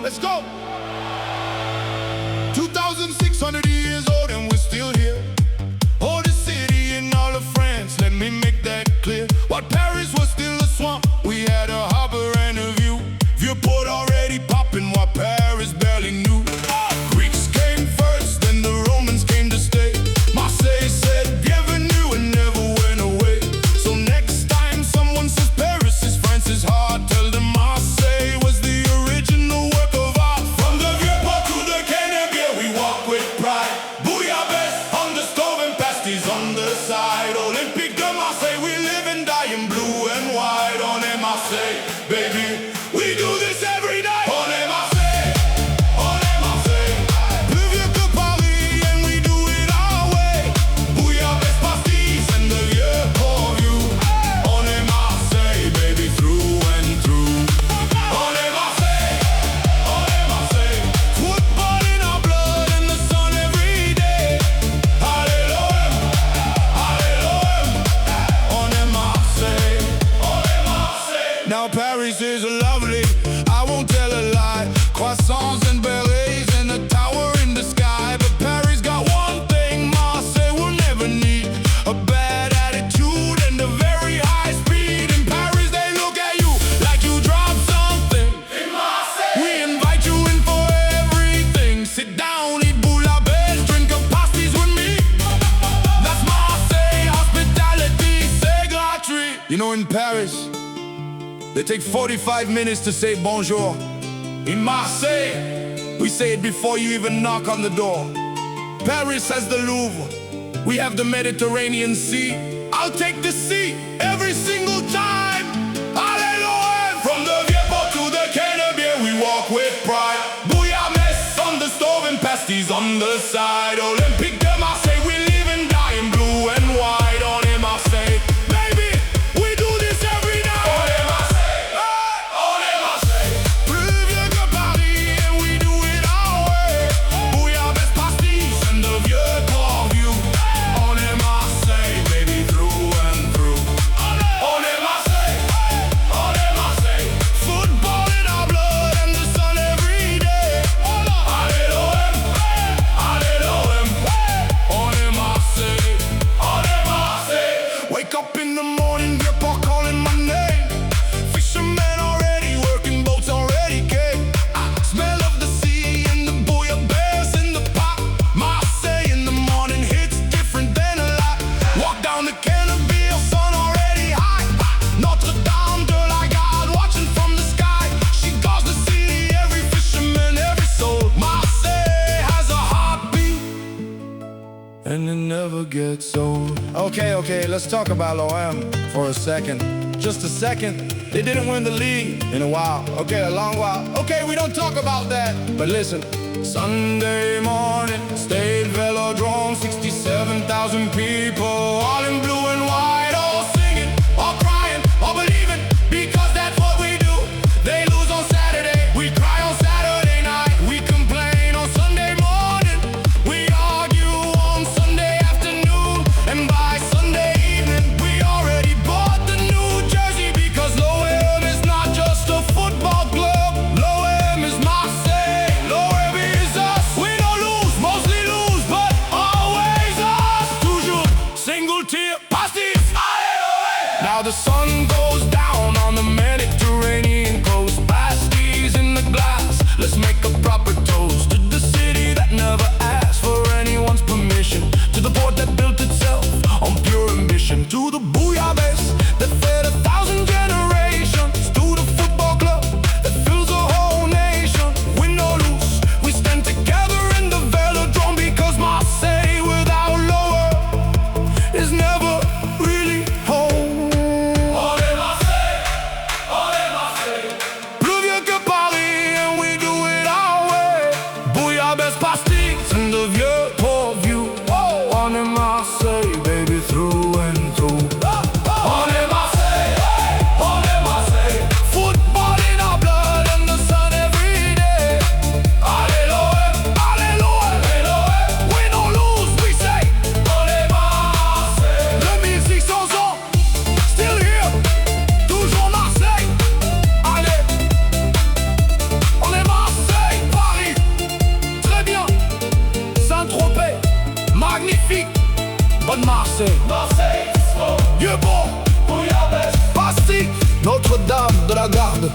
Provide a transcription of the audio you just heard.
let's go. 2,600 years old and we're still here. Oh, the city and all of France, let me make that clear. While Paris was still a swamp, we had a harbor and a view. Vieux-Port already popping while Paris barely knew. Greeks came first, then the Romans came to stay. Marseille said bienvenue and never went away. So next time someone says Paris is France's heart, tell them Marseille was the original work of art. From the Vieux-Port to the Cannebière, we walk with pride. Bouillabaisse on the stove and pastis on the side. Olympique de Marseille, we live and die in blue and white. On est Marseille, baby, we do this every night. On est Marseille, on est Marseille. Plus vieux que Paris and we do it our way. Bouillabaisse, pastis and the Vieux-Port view. On est Marseille, baby, through and through. On est Marseille, on est Marseille. Football in our blood and the sun every day. Allez l'OM, allez l'OM. On est Marseille, on est Marseille. Now Paris is lovely, I won't tell a lie. Croissants and berets and a tower in the sky. But Paris got one thing Marseille will never need: a bad attitude and a very high speed. In Paris they look at you like you dropped something. In Marseille we invite you in for everything. Sit down, eat bouillabaisse, drink a pastis with me. That's Marseille hospitality, c'est gratuit. You know, in Paris they take 45 minutes to say bonjour. In Marseille, we say it before you even knock on the door. Paris has the Louvre, we have the Mediterranean Sea. I'll take the sea every single time. Allez l'OM! From the Vieux-Port to the Cannebière, we walk with pride. Bouillabaisse on the stove and pastis on the side. Olympique de Marseille, we live and die in blue and white. On est Marseille, baby, we do this every night. On est Marseille, on est Marseille. Plus vieux que Paris and we do it our way. Bouillabaisse, pastis and the Vieux-Port view. On est Marseille, baby, through and through. On est Marseille, on est Marseille. Football in our blood and the sun every day. Allez l'OM, allez l'OM. On est Marseille, on est Marseille. Wake up in the morning, Vieux-Port calling my name. Fishermen already working, boats already came. Smell of the sea and the bouillabaisse in the pot. Marseille in the morning hits different than a lot. Walk down the Cannebière, sun already high. Notre-Dame de la Garde watching from the sky. She calls the city, every fisherman, every soul. Marseille has a heartbeat and it never gets old. Okay, let's talk about l'OM for a second. Just a second. They didn't win the league in a while. Okay, a long while. Okay, we don't talk about that. But listen, Sunday morning, stayed Vélodrome, 67,000 people, all in blue and white, all singing, all crying, all believing, because that's what we do. They lose on Saturday, we cry on Saturday night. We complain on Sunday morning, we argue on Sunday afternoon, and by Sunday evening, we already bought the new jersey, because l'OM is not just a football club. L'OM is Marseille, l'OM is us. We don't lose, mostly lose, but always us. Toujours. magnifique. Bonne Marseille, Marseille, Vieux-Port, Bouillabaisse, pastis, Notre-Dame de la Garde.